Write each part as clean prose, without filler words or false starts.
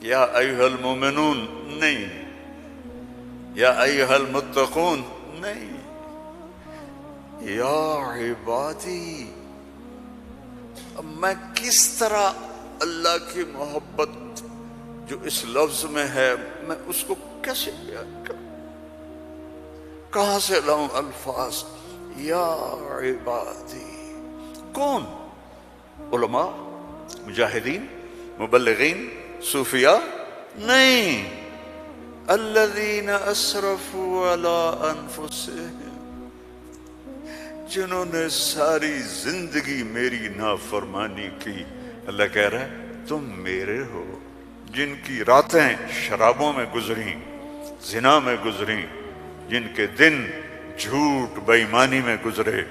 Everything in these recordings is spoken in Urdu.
یا ایھا المومنون نہیں، یا ایھا المتقون نہیں، یا عبادی۔ اب میں کس طرح اللہ کی محبت جو اس لفظ میں ہے میں اس کو کیسے بیان کروں، کہاں سے لاؤں الفاظ؟ یا عبادی۔ کون؟ علماء، مجاہدین، مبلغین، صوفیاء؟ نہیں، الذین اسرفوا علی انفسہم، جنہوں نے ساری زندگی میری نافرمانی کی۔ اللہ کہہ رہا ہے تم میرے ہو، جن کی راتیں شرابوں میں گزریں، زنا میں گزریں، جن کے دن جھوٹ بے ایمانی میں گزرے،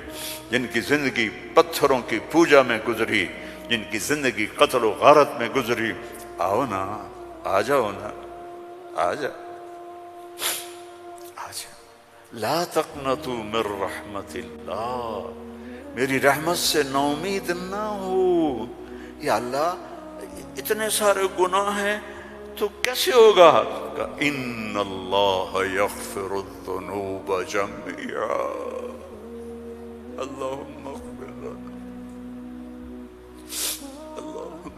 جن کی زندگی پتھروں کی پوجا میں گزری، جن کی زندگی قتل و غارت میں گزری۔ آؤ نا، آ جاؤ نا، آ جاؤ، آ جاؤ۔ لا تقنطوا من رحمت اللہ، میری رحمت سے نا امید نہ ہو۔ یا اللہ اتنے سارے گناہ ہیں تو کیسے ہوگا؟ ان اللہ یغفر الذنوب جميعا، اللہم اغفر لنا، اللہم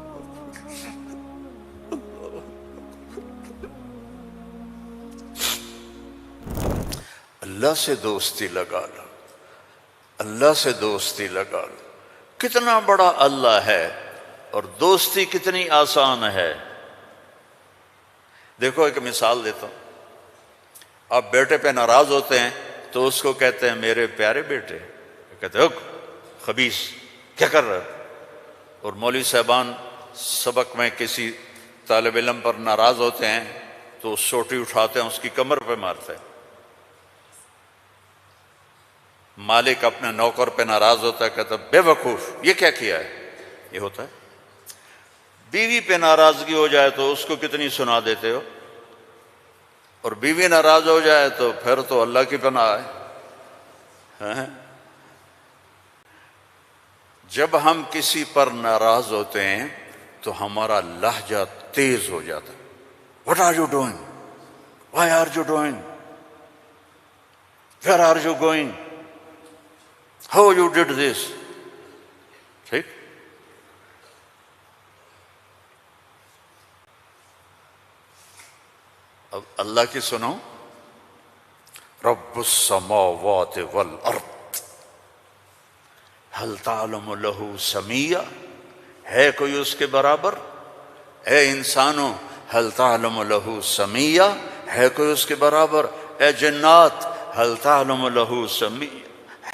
اللہ سے دوستی لگا لو، اللہ سے دوستی لگا لو۔ کتنا بڑا اللہ ہے اور دوستی کتنی آسان ہے۔ دیکھو ایک مثال دیتا ہوں، آپ بیٹے پہ ناراض ہوتے ہیں تو اس کو کہتے ہیں میرے پیارے بیٹے، کہتے ہیں خبیث کیا کر رہے ہو؟ اور مولوی صاحبان سبق میں کسی طالب علم پر ناراض ہوتے ہیں تو سوٹی اٹھاتے ہیں اس کی کمر پہ مارتے ہیں۔ مالک اپنے نوکر پہ ناراض ہوتا ہے، کہتا ہے بے وقوف یہ کیا کیا ہے؟ یہ ہوتا ہے۔ بیوی پہ ناراضگی ہو جائے تو اس کو کتنی سنا دیتے ہو، اور بیوی ناراض ہو جائے تو پھر تو اللہ کی پناہ ہے۔ جب ہم کسی پر ناراض ہوتے ہیں تو ہمارا لہجہ تیز ہو جاتا ہے۔ What are you doing? Why are you doing? Where are you going? How you did this? ٹھیک؟ اب اللہ کی سنو، رب السماوات والارض هل تعلم له سمیہ، ہے کوئی اس کے برابر؟ اے انسانوں هل تعلم له سمیہ، ہے کوئی اس کے برابر؟ اے جنات هل تعلم له سمیہ،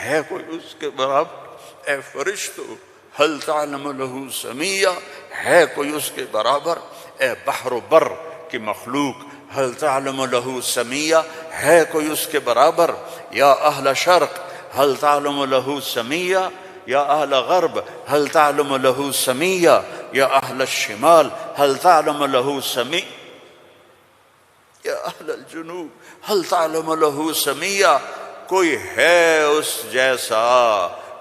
ہے کوئی اس کے برابر؟ اے فرشتو هل تعلم له سمیہ، ہے کوئی اس کے برابر؟ اے بحر و بر کی مخلوق هل تعلم له سمیہ، ہے کوئی اس کے برابر؟ یا اہل شرق هل تعلم له سمیہ، یا اہل غرب هل تعلم له سمیہ، یا اہل الشمال هل تعلم له سمیہ، یا اہل الجنوب هل تعلم له سمیہ۔ کوئی ہے اس جیسا،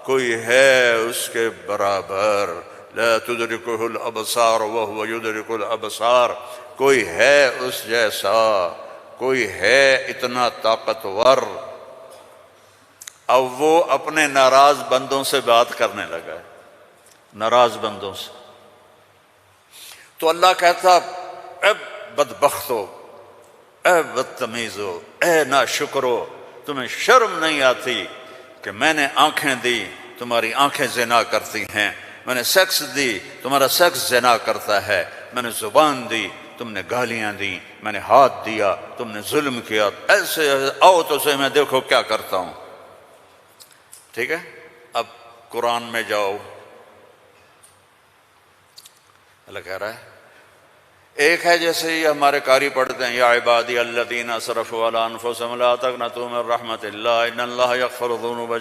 کوئی ہے اس کے برابر؟ لا تدرکہ الابصار وہو یدرک الابصار، کوئی ہے اس جیسا، کوئی ہے اتنا طاقتور۔ اب وہ اپنے ناراض بندوں سے بات کرنے لگا ہے، ناراض بندوں سے۔ تو اللہ کہتا اے بدبختو، اے بدتمیزو، اے ناشکرو، تمہیں شرم نہیں آتی کہ میں نے آنکھیں دی، تمہاری آنکھیں زنا کرتی ہیں، میں نے سیکس دی، تمہارا سیکس زنا کرتا ہے، میں نے زبان دی، تم نے گالیاں دی، میں نے ہاتھ دیا، تم نے ظلم کیا، ایسے آؤ تو صحیح میں دیکھو کیا کرتا ہوں۔ ٹھیک ہے، اب قرآن میں جاؤ، اللہ کہہ رہا ہے ایک ہے جیسے یہ ہمارے قاری پڑھتے ہیں یا عبادی الذین اسرفوا علی انفسہم لا تقنطوا من رحمت اللہ ان اللہ یغفر الذنوب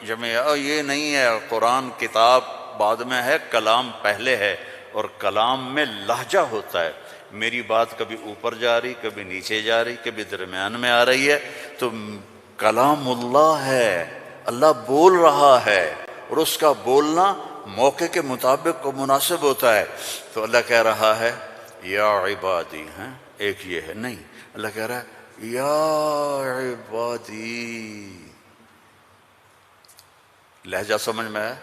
جميعا۔ یہ نہیں ہے، قرآن کتاب بعد میں ہے، کلام پہلے ہے، اور کلام میں لہجہ ہوتا ہے۔ میری بات کبھی اوپر جا رہی، کبھی نیچے جا رہی، کبھی درمیان میں آ رہی ہے، تو کلام اللہ ہے، اللہ بول رہا ہے، اور اس کا بولنا موقع کے مطابق کو مناسب ہوتا ہے۔ تو اللہ کہہ رہا ہے یا عبادی ہیں، ایک یہ ہے نہیں، اللہ کہہ رہا ہے یا عبادی. لہجہ سمجھ میں ہے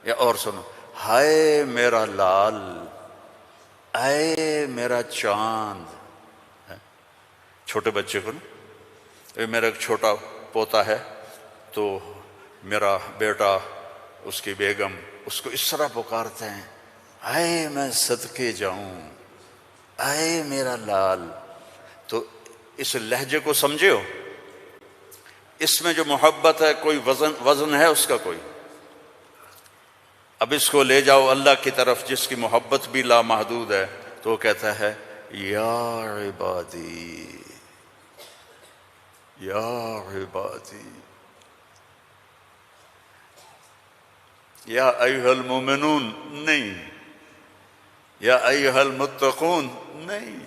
یا اور سنو، ہائے میرا لال، اے میرا چاند. چھوٹے بچے کو نا، میرا ایک چھوٹا پوتا ہے تو میرا بیٹا، اس کی بیگم اس کو اس طرح پکارتے ہیں، اے میں صدقے جاؤں، اے میرا لال. تو اس لہجے کو سمجھے ہو؟ اس میں جو محبت ہے کوئی وزن ہے اس کا کوئی؟ اب اس کو لے جاؤ اللہ کی طرف جس کی محبت بھی لامحدود ہے، تو وہ کہتا ہے یا عبادی، یا عبادی، یا ایھا المومنون نہیں، یا ایھا المتقون نہیں،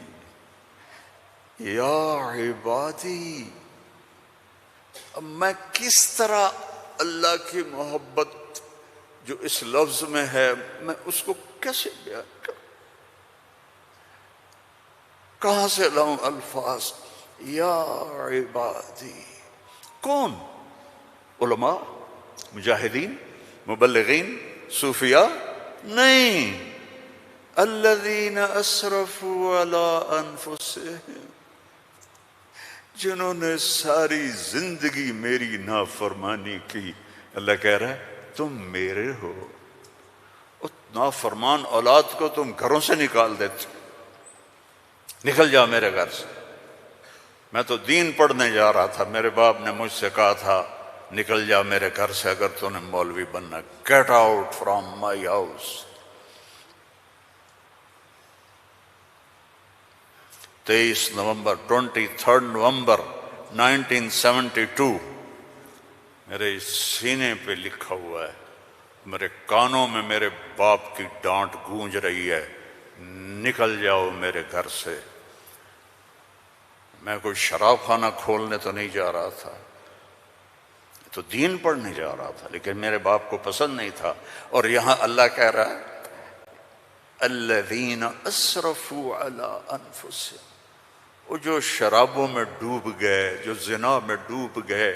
یا عبادی. اب میں کس طرح اللہ کی محبت جو اس لفظ میں ہے میں اس کو کیسے بیان کروں؟ کہاں سے لاؤں الفاظ؟ یا عبادی. کون؟ علماء، مجاہدین، مبلغین، صوفیاء؟ نہیں. الذین اسرفوا علی انفسہم، جنہوں نے ساری زندگی میری نافرمانی کی. اللہ کہہ رہا ہے تم میرے ہو. نافرمان اولاد کو تم گھروں سے نکال دیتے، نکل جاؤ میرے گھر سے. میں تو دین پڑھنے جا رہا تھا، میرے باپ نے مجھ سے کہا تھا نکل جا میرے گھر سے اگر تو نے مولوی بننا. Get out from my house. 23 نومبر 1972 میرے سینے پہ لکھا ہوا ہے. میرے کانوں میں میرے باپ کی ڈانٹ گونج رہی ہے، نکل جاؤ میرے گھر سے. میں کوئی شراب خانہ کھولنے تو نہیں جا رہا تھا، تو دین پڑھنے جا رہا تھا، لیکن میرے باپ کو پسند نہیں تھا. اور یہاں اللہ کہہ رہا ہے الذین اسرفوا علی انفسہم، وہ جو شرابوں میں ڈوب گئے، جو زنا میں ڈوب گئے،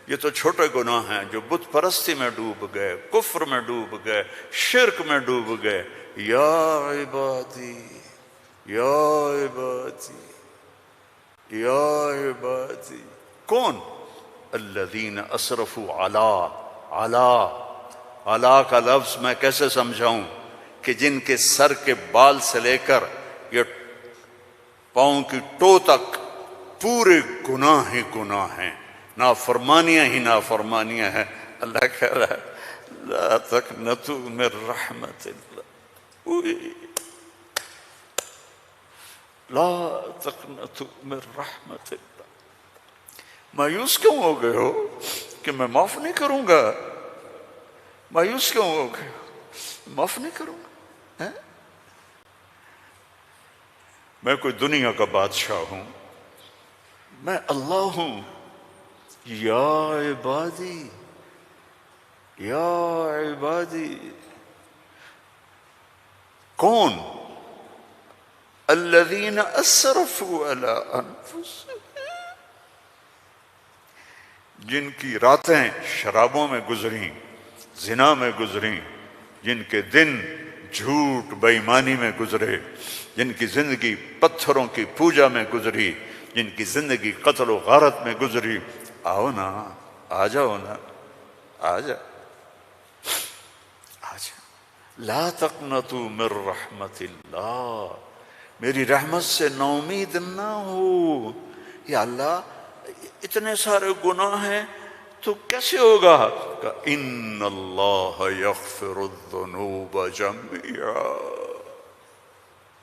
یہ تو چھوٹے گناہ ہیں، جو بت پرستی میں ڈوب گئے، کفر میں ڈوب گئے، شرک میں ڈوب گئے. یا عبادی، یا عبادی، یا عبادی. کون؟ الذین اسرفوا علی کا لفظ میں کیسے سمجھاؤں کہ جن کے سر کے بال سے لے کر یہ پاؤں کی ٹو تک پورے گناہ ہی گناہ ہیں، نافرمانیاں ہی نافرمانیاں ہیں. اللہ کہہ رہا ہے لا تقنطوا من رحمت اللہ، لا تقنطوا من رحمت اللہ. مایوس کیوں ہو گئے ہو کہ میں معاف نہیں کروں گا؟ مایوس کیوں ہو گئے ہو؟ معاف نہیں کروں گا. میں کوئی دنیا کا بادشاہ ہوں؟ میں اللہ ہوں. یا عبادی، یا عبادی. کون؟ الذین اسرفوا علی انفسہم، جن کی راتیں شرابوں میں گزریں، زنا میں گزریں، جن کے دن جھوٹ بے ایمانی میں گزرے، جن کی زندگی پتھروں کی پوجا میں گزری، جن کی زندگی قتل و غارت میں گزری. آؤ نا، آ جاؤ نا، آ جا، آ جا. لا تقنطوا من رحمت اللہ، میری رحمت سے ناامید نہ ہو. یا اللہ اتنے سارے گناہ ہیں تو کیسے ہوگا؟ کہ ان اللہ یغفر الذنوب جميعا.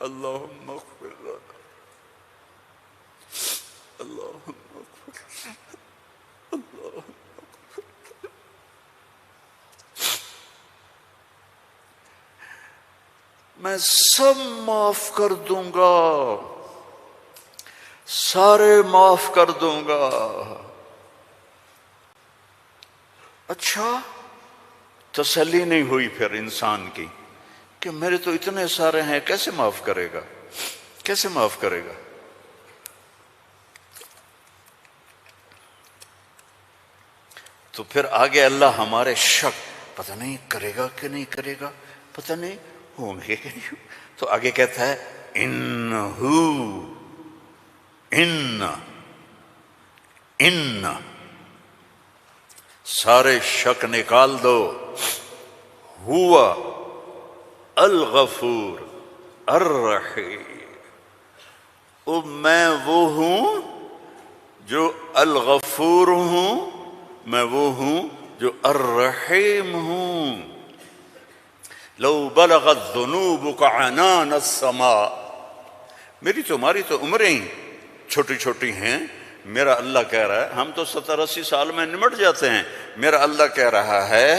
اللہم اغفر لنا، اللہم اغفر لنا، اللہم. میں سب معاف کر دوں گا، سارے معاف کر دوں گا. اچھا، تسلی نہیں ہوئی پھر انسان کی کہ میرے تو اتنے سارے ہیں کیسے معاف کرے گا؟ کیسے معاف کرے گا؟ تو پھر آگے اللہ ہمارے شک، پتہ نہیں کرے گا کہ نہیں کرے گا، پتہ نہیں ہوں گے کہ نہیں، تو آگے کہتا ہے ان سارے شک نکال دو، ہوا الغفور الرحیم، میں وہ ہوں جو الغفور ہوں، میں وہ ہوں جو الرحیم ہوں۔ لو بلغت ذنوبک عنان السماء، میری تمہاری تو عمریں ہی چھوٹی چھوٹی ہیں، میرا اللہ کہہ رہا ہے، ہم تو 70-80 سال میں نمٹ جاتے ہیں، میرا اللہ کہہ رہا ہے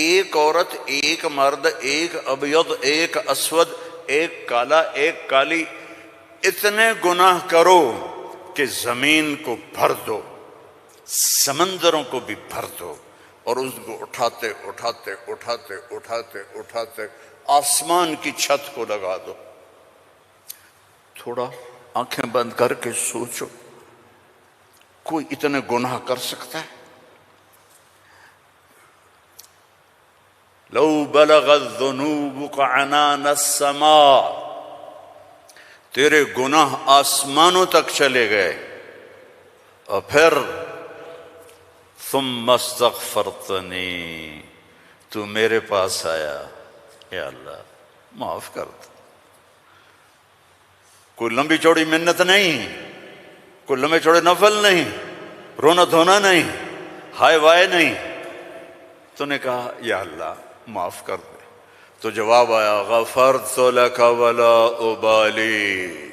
ایک عورت، ایک مرد، ایک ابیض، ایک اسود، ایک کالا، ایک کالی، اتنے گناہ کرو کہ زمین کو بھر دو، سمندروں کو بھی بھر دو، اور اس کو اٹھاتے اٹھاتے اٹھاتے اٹھاتے اٹھاتے آسمان کی چھت کو لگا دو۔ تھوڑا آنکھیں بند کر کے سوچو، کوئی اتنے گناہ کر سکتا ہے؟ لو بلغت ذنوبک عنان السماء، تیرے گناہ آسمانوں تک چلے گئے، اور پھر ثم استغفرتنی، تو میرے پاس آیا، یا اللہ معاف کر دو۔ کوئی لمبی چوڑی منت نہیں، کوئی لمبے چوڑے نفل نہیں، رونا دھونا نہیں، ہائے وائے نہیں، تو نے کہا یا اللہ معاف کر دے، تو جواب آیا غفرت لک ولا ابالی،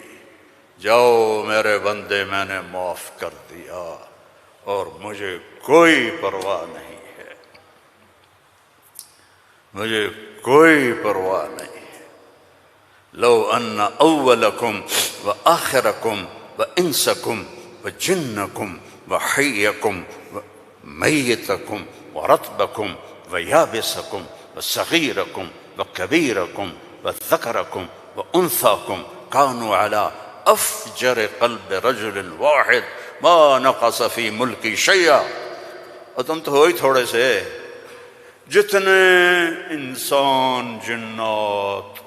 جاؤ میرے بندے میں نے معاف کر دیا اور مجھے کوئی پرواہ نہیں ہے، مجھے کوئی پرواہ نہیں ہے۔ لو ان اولکم وآخرکم وانسکم وجنکم وحیکم ومیتکم ورطبکم ویابسکم وصغیرکم وکبیرکم وذکرکم وانثاکم کانوا علی افجر قلب رجل واحد ما نقص فی ملکی شیئا، اور تم تو ہو ہی تھوڑے سے، جتنے انسان جنات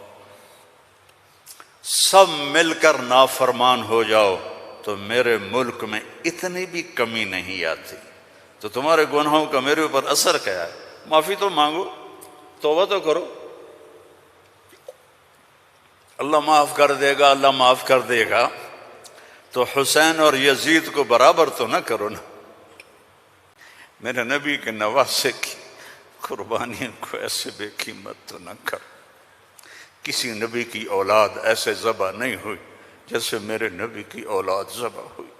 سب مل کر نافرمان ہو جاؤ تو میرے ملک میں اتنی بھی کمی نہیں آتی، تو تمہارے گناہوں کا میرے اوپر اثر کیا ہے؟ معافی تو مانگو، توبہ تو کرو، اللہ معاف کر دے گا، اللہ معاف کر دے گا، تو حسین اور یزید کو برابر تو نہ کرو نا، میرے نبی کے نواسے کی قربانیوں کو ایسے بے قیمت تو نہ کرو۔ کسی نبی کی اولاد ایسے ذبح نہیں ہوئی جیسے میرے نبی کی اولاد ذبح ہوئی،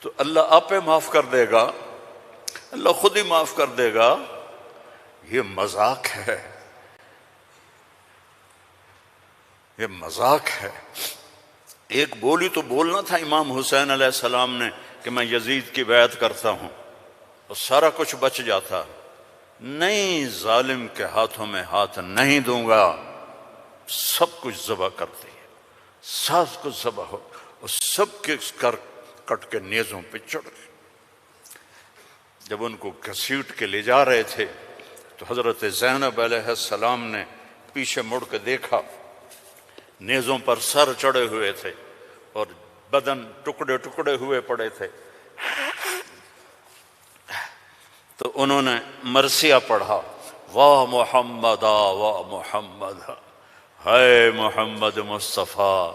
تو اللہ آپ پہ معاف کر دے گا، اللہ خود ہی معاف کر دے گا۔ یہ مذاق ہے، یہ مذاق ہے۔ ایک بولی تو بولنا تھا امام حسین علیہ السلام نے کہ میں یزید کی بیعت کرتا ہوں اور سارا کچھ بچ جاتا، نہیں، ظالم کے ہاتھوں میں ہاتھ نہیں دوں گا، سب کچھ ذبح کر دیا، سب کچھ ذبح ہو، اور سب کے کٹ کے نیزوں پہ چڑھ گئے۔ جب ان کو گھسیٹ کے لے جا رہے تھے تو حضرت زینب علیہ السلام نے پیچھے مڑ کے دیکھا، نیزوں پر سر چڑھے ہوئے تھے اور بدن ٹکڑے ٹکڑے ہوئے پڑے تھے، تو انہوں نے مرثیہ پڑھا، واہ محمد واہ محمد، ہے محمد مصطفیٰ،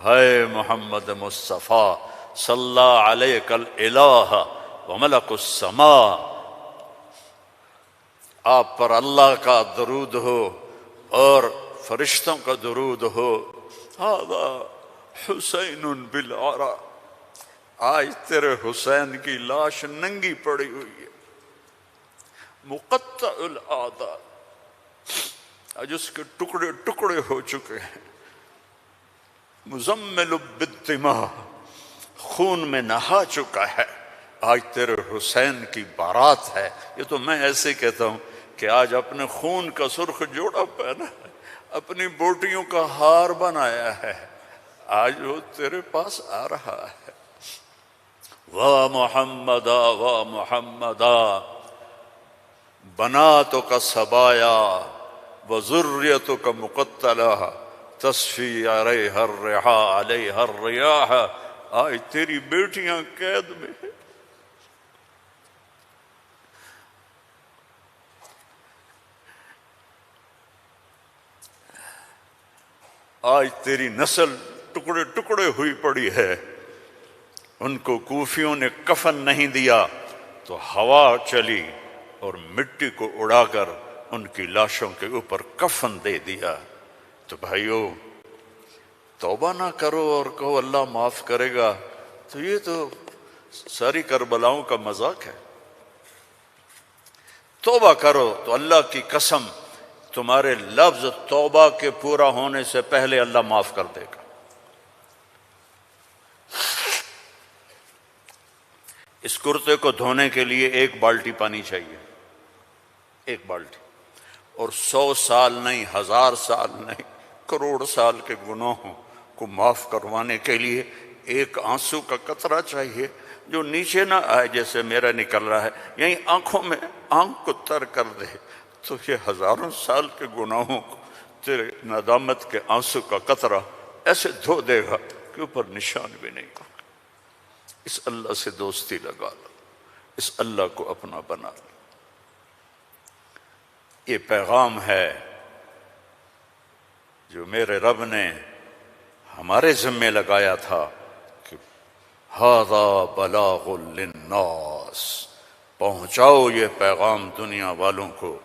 ہے محمد مصطفیٰ، صلی علیک الالہ وملک السماء، آپ پر اللہ کا درود ہو اور فرشتوں کا درود ہو، ھذا حسین بالعرا، آج تیرے حسین کی لاش ننگی پڑی ہوئی ہے، مقطع الاعضاء، آج اس کے ٹکڑے ٹکڑے ہو چکے ہیں، مزمل بالدماء، خون میں نہا چکا ہے، آج تیرے حسین کی بارات ہے۔ یہ تو میں ایسے کہتا ہوں کہ آج اپنے خون کا سرخ جوڑا پہنا ہے، اپنی بوٹیوں کا ہار بنایا ہے، آج وہ تیرے پاس آ رہا ہے۔ وا محمدا وا محمدا بناتک سبایا وذریتک مقتلہ تصفی علیہا الرحا علیہا الریاح، آج تیری بیٹیاں قید میں ہیں، آج تیری نسل ٹکڑے ٹکڑے ہوئی پڑی ہے۔ ان کو کوفیوں نے کفن نہیں دیا تو ہوا چلی اور مٹی کو اڑا کر ان کی لاشوں کے اوپر کفن دے دیا۔ تو بھائیو، توبہ نہ کرو اور کہو اللہ معاف کرے گا، تو یہ تو ساری کربلاؤں کا مذاق ہے۔ توبہ کرو تو اللہ کی قسم تمہارے لفظ توبہ کے پورا ہونے سے پہلے اللہ معاف کر دے گا۔ اس کرتے کو دھونے کے لیے 1 بالٹی پانی چاہیے، 1 بالٹی، اور 100 سال نہیں، 1000 سال نہیں، کروڑ سال کے گناہوں کو معاف کروانے کے لیے 1 آنسو کا قطرہ چاہیے جو نیچے نہ آئے جیسے میرا نکل رہا ہے، یہیں آنکھوں میں آنکھ کو تر کر دے، تو یہ ہزاروں سال کے گناہوں کو تیرے ندامت کے آنسو کا قطرہ ایسے دھو دے گا کہ اوپر نشان بھی نہیں ہوگا۔ اس اللہ سے دوستی لگا لو، اس اللہ کو اپنا بنا لو۔ یہ پیغام ہے جو میرے رب نے ہمارے ذمے لگایا تھا کہ ھذا بلاغ للناس، پہنچاؤ یہ پیغام دنیا والوں کو۔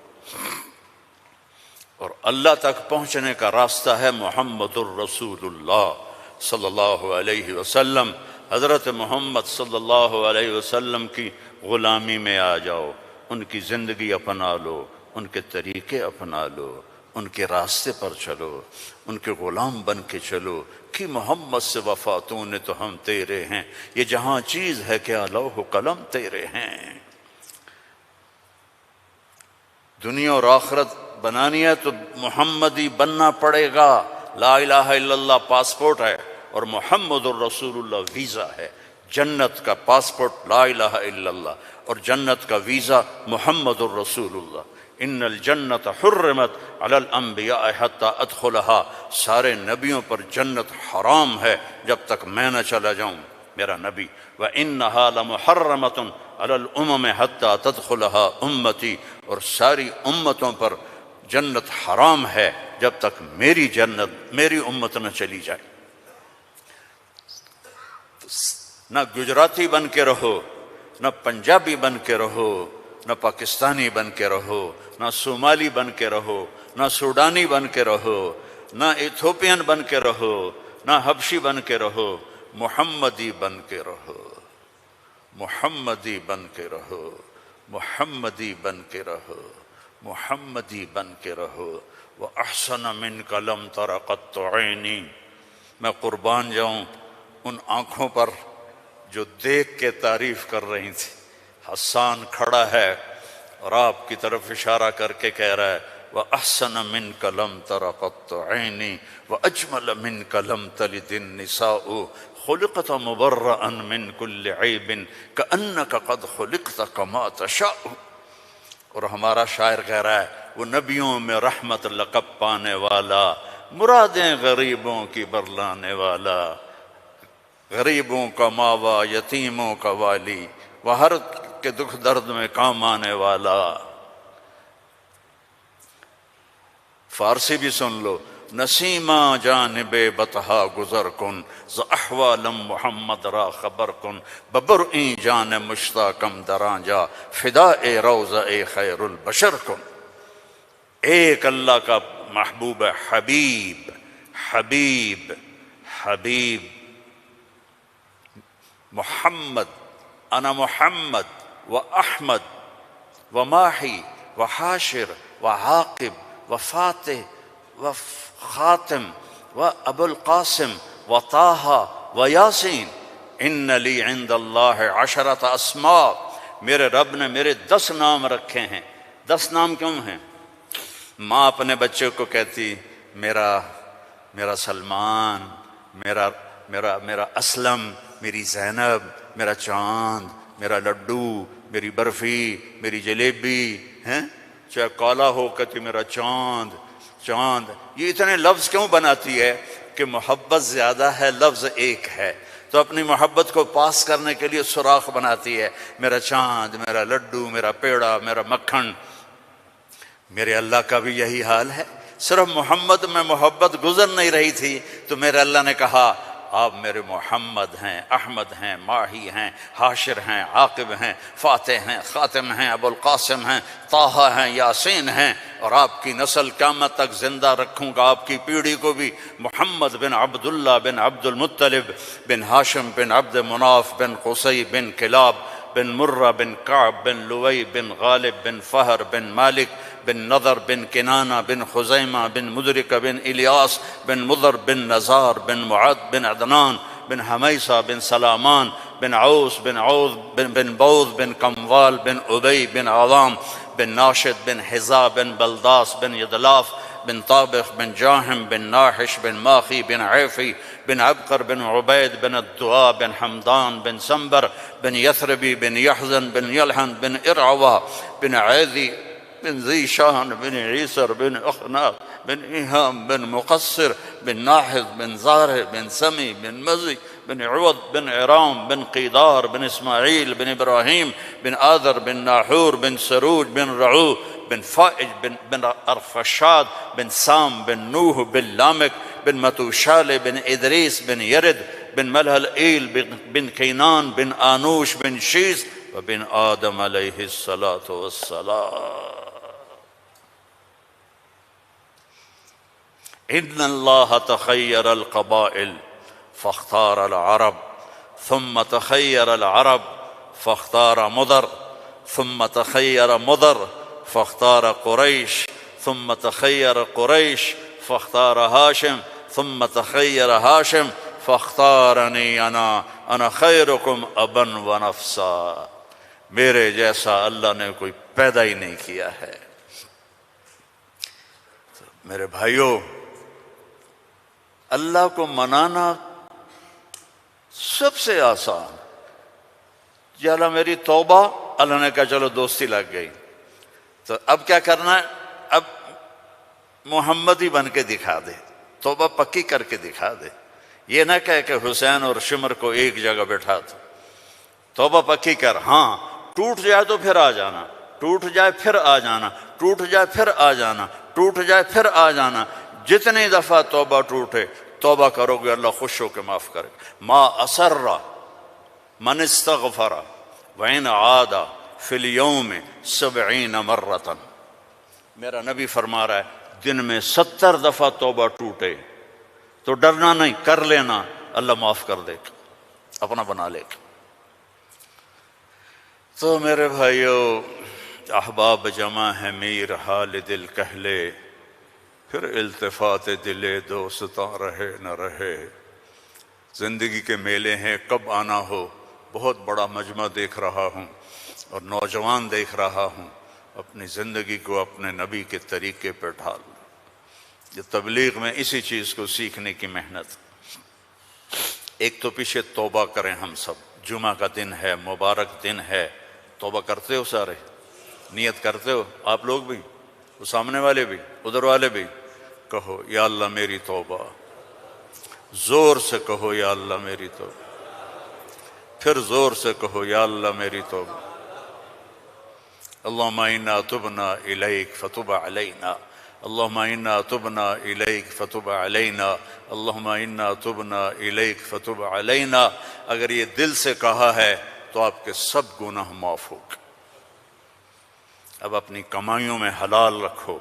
اور اللہ تک پہنچنے کا راستہ ہے محمد الرسول اللہ صلی اللہ علیہ وسلم۔ حضرت محمد صلی اللہ علیہ وسلم کی غلامی میں آ جاؤ، ان کی زندگی اپنا لو، ان کے طریقے اپنا لو، ان کے راستے پر چلو، ان کے غلام بن کے چلو کہ محمد سے وفا تو نے تو ہم تیرے ہیں، یہ جہاں چیز ہے کیا لوح و قلم تیرے ہیں۔ دنیا اور آخرت بنانی ہے تو محمدی بننا پڑے گا۔ لا الہ الا اللہ پاسپورٹ ہے اور محمد الرسول اللہ ویزا ہے۔ جنت کا پاسپورٹ لا الہ الا اللہ اور جنت کا ویزا محمد الرسول اللہ۔ ان الجنت حرمت علی الانبیاء حتی ادخلها، سارے نبیوں پر جنت حرام ہے جب تک میں نہ چلا جاؤں، میرا نبی۔ وَإِنَّهَا لَمُحَرَّمَةٌ عَلَى الْأُمَمِ حَتَّى تَدْخُلَهَا أُمَّتِي، اور ساری امتوں پر جنت حرام ہے جب تک میری جنت، میری امت نہ چلی جائے۔ نہ گجراتی بن کے رہو، نہ پنجابی بن کے رہو، نہ پاکستانی بن کے رہو، نہ صومالی بن کے رہو، نہ سوڈانی بن کے رہو، نہ ایتھوپین بن کے رہو، نہ حبشی بن کے رہو، محمدی بن کے رہو، محمدی بن کے رہو، محمدی بن کے رہو، محمدی بن کے رہو۔ وَأَحْسَنَ مِنْكَ لَمْ تَرَ قَطُّ عَيْنِي، میں قربان جاؤں ان آنکھوں پر جو دیکھ کے تعریف کر رہی تھی۔ حسان کھڑا ہے اور آپ کی طرف اشارہ کر کے کہہ رہا ہے وَأَحْسَنَ مِنْكَ لَمْ تَرَ قَطُّ عَيْنِي وَأَجْمَلَ مِنْكَ لَمْ تَلِدِ النِّسَاءُ خُلِقْتَ مُبَرَّأً مِنْ كُلِّ عَيْبٍ كَأَنَّكَ قَدْ خُلِقْتَ كَمَا تَشَاءُ۔ اور ہمارا شاعر کہہ رہا ہے وہ نبیوں میں رحمت لقب پانے والا، مرادیں غریبوں کی برلانے والا، غریبوں کا ماوا، یتیموں کا والی، وہ ہر کے دکھ درد میں کام آنے والا۔ فارسی بھی سن لو، نسیمہ جانب بطحا گزر کن، ز احوالم محمد را خبر کن، ببرئیں جان مشتاقم دراں جا، فدائے روضہ خیر البشر کن۔ ایک اللہ کا محبوب ہے، حبیب حبیب حبیب محمد، انا محمد و احمد و ماحی و حاشر و عاقب و فاتح و خاتم و ابو القاسم و طٰہٰ و یاسین، ان لی عند اللہ 10 اسماء، میرے رب نے میرے 10 نام رکھے ہیں۔ 10 نام کیوں ہیں؟ ماں اپنے بچے کو کہتی میرا سلمان، میرا اسلم، میری زینب، میرا چاند، میرا لڈو، میری برفی، میری جلیبی ہیں، چاہے کالا ہو کہتی میرا چاند چاند. یہ اتنے لفظ کیوں بناتی ہے؟ کہ محبت زیادہ ہے، لفظ ایک ہے، تو اپنی محبت کو پاس کرنے کے لیے سوراخ بناتی ہے. میرا چاند، میرا لڈو، میرا پیڑا، میرا مکھن. میرے اللہ کا بھی یہی حال ہے. صرف محمد میں محبت گزر نہیں رہی تھی تو میرے اللہ نے کہا آپ میرے محمد ہیں، احمد ہیں، ماہی ہیں، حاشر ہیں، عاقب ہیں، فاتح ہیں، خاتم ہیں، ابو القاسم ہیں، طٰہٰ ہیں، یاسین ہیں، اور آپ کی نسل قیامت تک زندہ رکھوں گا، آپ کی پیڑھی کو بھی. محمد بن عبداللہ بن عبد المطلب بن ہاشم بن عبد مناف بن قصی بن کلاب بن مرہ بن کعب بن لوئی بن غالب بن فہر بن مالک بن نضر بن کنانہ بن خزیمہ بن مدرکہ بن الیاس بن مضر بن نزار بن معد بن عدنان بن حمیصہ بن سلامان بن عوس بن عوذ بن بوذ بن کموال بن ابی بن عظام بن ناشد بن حذا بن بلداس بن یدلاف بن طابخ بن جاہم بن ناحش بن ماخی بن عیفی بن عبقر بن عبید بن الدعاء بن حمدان بن سنبر بن یثربی بن یحزن بن یلحن بن ارعوہ بن عیذی بن ذی شان بن عیسر بن اخناق بن ایہام بن مقصر بن ناحذ بن زارع بن سمی بن مزی بن عوض بن عرام بن قیدار بن اسماعیل بن ابراہیم بن آذر بن ناحور بن سروج بن رعو بن فائج بن ارفشاد بن سام بن نوح بن لامک بن متوشال بن ادریس بن یرد بن ملہلئیل بن کینان بن آنوش بن شیس وبن آدم علیہ الصلاۃ والسلام. ان اللہ تخیر القبائل فاختار العرب ثم تخیر العرب فاختار مضر ثم تخیر مضر فاختار قریش ثم تخیر قریش فاختار ہاشم ثم تخیر ہاشم فاختارنی انا خیرکم ابا و نفسا. میرے جیسا اللہ نے کوئی پیدا ہی نہیں کیا ہے. میرے بھائیوں، اللہ کو منانا سب سے آسان. یا اللہ میری توبہ، اللہ نے کہا چلو دوستی لگ گئی، تو اب کیا کرنا ہے؟ اب محمدی بن کے دکھا دے، توبہ پکی کر کے دکھا دے. یہ نہ کہے کہ حسین اور شمر کو ایک جگہ بٹھا دو. توبہ پکی کر. ہاں ٹوٹ جائے تو پھر آ جانا، ٹوٹ جائے پھر آ جانا، ٹوٹ جائے پھر آ جانا، ٹوٹ جائے پھر آ جانا. جتنی دفعہ توبہ ٹوٹے توبہ کرو گے اللہ خوش ہو کے معاف کرے. ما اسر من استغفر وإن عاد فی اليوم 70 مرۃ. میرا نبی فرما رہا ہے دن میں 70 دفعہ توبہ ٹوٹے تو ڈرنا نہیں، کر لینا، اللہ معاف کر دے گا، اپنا بنا لے گا. تو میرے بھائیو، احباب جمع ہے میر حال دل کہہ لے، پھر التفات دل دوستاں رہے نہ رہے. زندگی کے میلے ہیں، کب آنا ہو. بہت بڑا مجمع دیکھ رہا ہوں اور نوجوان دیکھ رہا ہوں. اپنی زندگی کو اپنے نبی کے طریقے پہ ڈھال. یہ تبلیغ میں اسی چیز کو سیکھنے کی محنت. ایک تو پیچھے توبہ کریں ہم سب. جمعہ کا دن ہے، مبارک دن ہے. توبہ کرتے ہو سارے؟ نیت کرتے ہو آپ لوگ بھی، وہ سامنے والے بھی، ادھر والے بھی؟ کہو یا اللہ میری توبہ. زور سے کہو یا اللہ میری توبہ. پھر زور سے کہو یا اللہ میری توبہ. اللہم انا تبنا الیک فتب علینا، اللہم انا تبنا الیک فتب علینا، اللہم انا تبنا الیک فتب علینا. اگر یہ دل سے کہا ہے تو آپ کے سب گناہ معاف ہو گئے. اب اپنی کمائیوں میں حلال رکھو،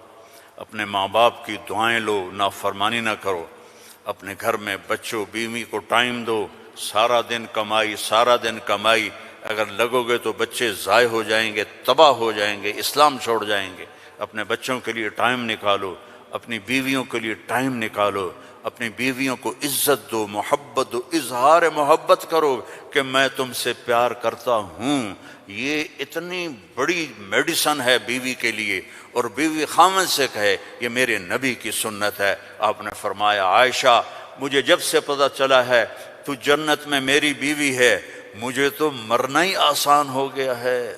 اپنے ماں باپ کی دعائیں لو، نافرمانی نہ کرو. اپنے گھر میں بچوں بیوی کو ٹائم دو. سارا دن کمائی، سارا دن کمائی، اگر لگو گے تو بچے ضائع ہو جائیں گے، تباہ ہو جائیں گے، اسلام چھوڑ جائیں گے. اپنے بچوں کے لیے ٹائم نکالو، اپنی بیویوں کے لیے ٹائم نکالو. اپنی بیویوں کو عزت دو، محبت دو، اظہار محبت کرو کہ میں تم سے پیار کرتا ہوں۔ یہ اتنی بڑی میڈیسن ہے بیوی کے لیے، اور بیوی خامن سے کہے یہ میرے نبی کی سنت ہے۔ آپ نے فرمایا عائشہ مجھے جب سے پتہ چلا ہے تو جنت میں میری بیوی ہے، مجھے تو مرنا ہی آسان ہو گیا ہے۔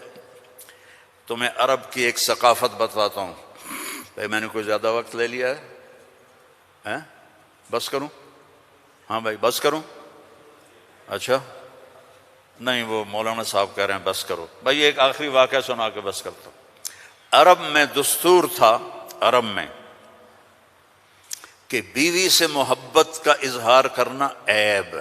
تمہیں عرب کی ایک ثقافت بتاتا ہوں۔ بھائی میں نے کوئی زیادہ وقت لے لیا ہے؟ بس کروں؟ ہاں بھائی بس کروں؟ اچھا نہیں، وہ مولانا صاحب کہہ رہے ہیں بس کرو۔ بھائی ایک آخری واقعہ سنا کے بس کرتا ہوں۔ عرب میں دستور تھا، عرب میں، کہ بیوی سے محبت کا اظہار کرنا عیب۔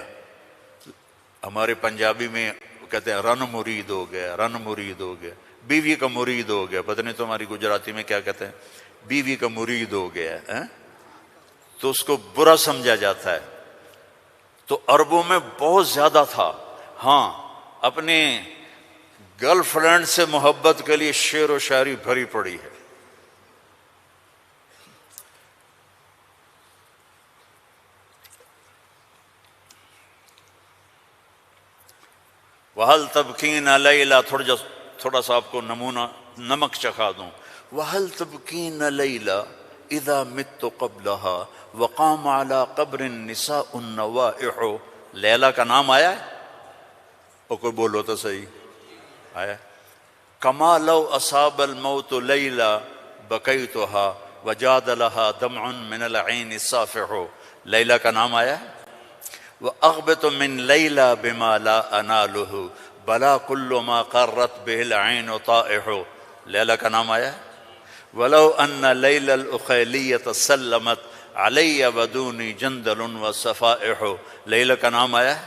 ہمارے پنجابی میں کہتے ہیں رن مرید ہو گیا، رن مرید ہو گیا، بیوی کا مرید ہو گیا۔ پتہ نہیں تمہاری گجراتی میں کیا کہتے ہیں، بیوی کا مرید ہو گیا ہے، تو اس کو برا سمجھا جاتا ہے۔ تو عربوں میں بہت زیادہ تھا۔ ہاں اپنے گرل فرینڈ سے محبت کے لیے شعر و شاعری بھری پڑی ہے۔ وَهَلْ تَبْكِينَ لَيْلَا، تھوڑا سا آپ کو نمونہ نمک چکھا دوں۔ وَهَلْ تَبْكِينَ لَيْلَا اِذَا مِتُّ قَبْلَهَا وَقَامَ عَلَىٰ قَبْرِ النِّسَاءُ النَّوَائِحُ۔ لیلا کا نام آیا ہے؟ اور کوئی بولو تو صحیح آیا۔ كَمَا لَوْ أَصَابَ الْمَوْتُ لَيْلَا بَكَيْتُهَا وَجَادَ لَهَا دَمْعٌ مِّنَ الْعَيْنِ الصَّافِحُ۔ لیلا کا نام آیا ہے؟ وَأَغْبِطُ مِن لَيْلَا بِمَا لَا أَنَالُهُ بَلَا كُلُّ مَا قَرَّتْ بِهِ الْعَيْنُ طَائِحُ۔ لیلا کا نام آیا ہے؟ وَلَوْ أَنَّ لَيْلَ الْأُخَيْلِيَّةَ سَلَّمَتْ عَلَيَّ وَدُونِي جَنْدَلٌ وَصَفَائِحُ۔ لیلا کا نام آیا ہے؟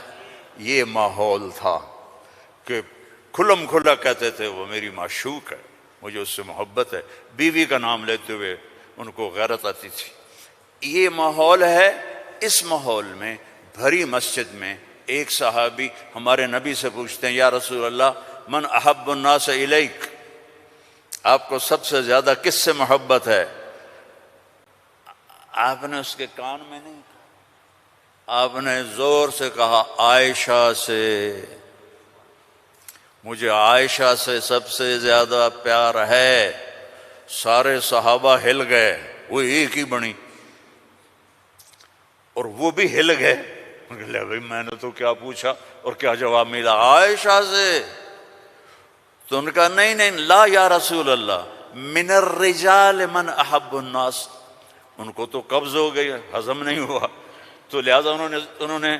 یہ ماحول تھا کہ کھلم کھلا کہتے تھے وہ میری معشوق ہے، مجھے اس سے محبت ہے، بیوی کا نام لیتے ہوئے ان کو غیرت آتی تھی۔ یہ ماحول ہے۔ اس ماحول میں بھری مسجد میں ایک صحابی ہمارے نبی سے پوچھتے ہیں یا رسول اللہ من احب الناس الیک، آپ کو سب سے زیادہ کس سے محبت ہے؟ آپ نے اس کے کان میں نہیں کہا، آپ نے زور سے کہا عائشہ سے، مجھے عائشہ سے سب سے زیادہ پیار ہے۔ سارے صحابہ ہل گئے، وہ ایک ہی بنی اور وہ بھی ہل گئے۔ لے بھائی میں نے تو کیا پوچھا اور کیا جواب ملا، عائشہ سے۔ تو ان کا نہیں نہیں لا یا رسول اللہ من الرجال من احب الناس، ان کو تو قبض ہو گئی، ہضم نہیں ہوا، تو لہذا انہوں نے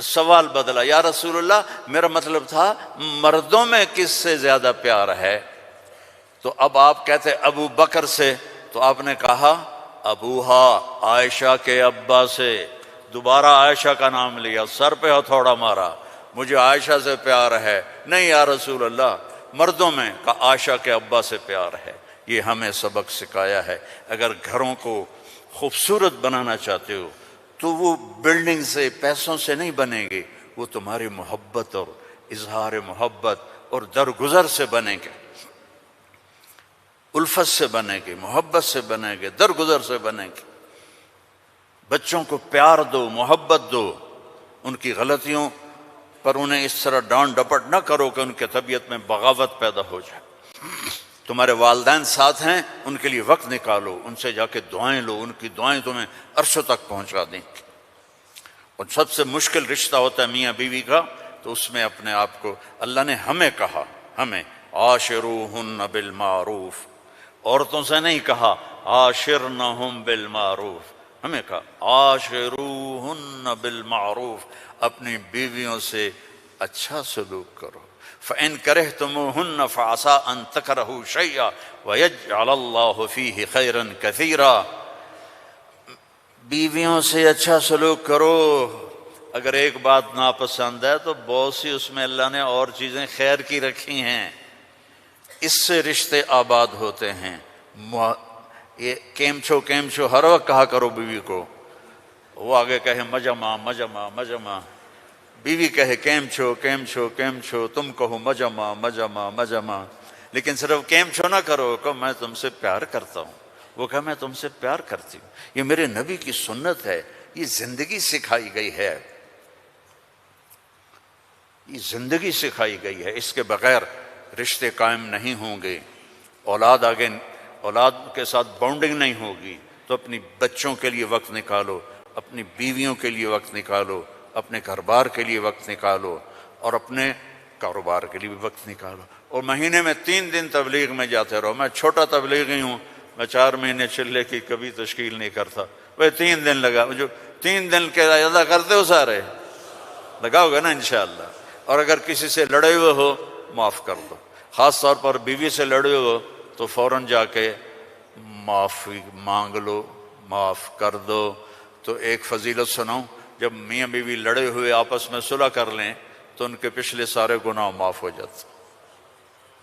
سوال بدلا، یا رسول اللہ میرا مطلب تھا مردوں میں کس سے زیادہ پیار ہے؟ تو اب آپ کہتے ابو بکر سے، تو آپ نے کہا ابوہا، عائشہ کے ابا سے۔ دوبارہ عائشہ کا نام لیا، سر پہ ہتھوڑا مارا، مجھے عائشہ سے پیار ہے۔ نہیں یا رسول اللہ مردوں میں، کہا عائشہ کے ابا سے پیار ہے۔ یہ ہمیں سبق سکھایا ہے۔ اگر گھروں کو خوبصورت بنانا چاہتے ہو تو وہ بلڈنگ سے، پیسوں سے نہیں بنیں گے، وہ تمہاری محبت اور اظہار محبت اور درگزر سے بنیں گے، الفت سے بنے گے، محبت سے بنے گے، درگزر سے بنے گے۔ بچوں کو پیار دو، محبت دو، ان کی غلطیوں پر انہیں اس طرح ڈانٹ ڈپٹ نہ کرو کہ ان کے طبیعت میں بغاوت پیدا ہو جائے۔ تمہارے والدین ساتھ ہیں، ان کے لیے وقت نکالو، ان سے جا کے دعائیں لو، ان کی دعائیں تمہیں عرشوں تک پہنچا دیں گی۔ اور سب سے مشکل رشتہ ہوتا ہے میاں بیوی کا، تو اس میں اپنے آپ کو اللہ نے ہمیں کہا، ہمیں عاشروہن بالمعروف، عورتوں سے نہیں کہا عاشرنہم بالمعروف، ہمیں کہا عاشروہن بالمعروف، اپنی بیویوں سے اچھا سلوک کرو۔ فَإِن كَرِهْتُمُوهُنَّ فَعَسَىٰ أَن تَكْرَهُوا شَيْئًا وَيَجْعَلَ اللَّهُ فِيهِ خَيْرًا كَثِيرًا۔ بیویوں سے اچھا سلوک کرو، اگر ایک بات ناپسند ہے تو بہت سی اس میں اللہ نے اور چیزیں خیر کی رکھی ہیں، اس سے رشتے آباد ہوتے ہیں۔ یہ کیم چھو ہر وقت کہا کرو بیوی کو، وہ آگے کہے مجمع مجمع مجمع، بیوی کہے کیم چھو، تم کہو مجمع مجمع مجمع، لیکن صرف کیم چھو نہ کرو، کہ میں تم سے پیار کرتا ہوں، وہ کہے میں تم سے پیار کرتی ہوں۔ یہ میرے نبی کی سنت ہے یہ زندگی سکھائی گئی ہے، یہ زندگی سکھائی گئی ہے، اس کے بغیر رشتے قائم نہیں ہوں گے، اولاد کے ساتھ بانڈنگ نہیں ہوگی، تو اپنی بچوں کے لیے وقت نکالو، اپنی بیویوں کے لیے وقت نکالو، اپنے گھر بار کے لیے وقت نکالو، اور اپنے کاروبار کے لیے بھی وقت نکالو، اور مہینے میں 3 دن تبلیغ میں جاتے رہو۔ میں چھوٹا تبلیغی ہوں، میں 4 مہینے چلے کی کبھی تشکیل نہیں کرتا، وہ 3 دن لگا، جو 3 دن کے ادا کرتے ہو سارے لگاؤ گے نا انشاءاللہ۔ اور اگر کسی سے لڑے ہوئے ہو معاف کر دو، خاص طور پر بیوی سے لڑے ہو تو فوراً جا کے معافی مانگ لو، معاف کر دو۔ تو ایک فضیلت سناؤں، جب میاں بیوی لڑے ہوئے آپس میں صلح کر لیں تو ان کے پچھلے سارے گناہ معاف ہو جاتے۔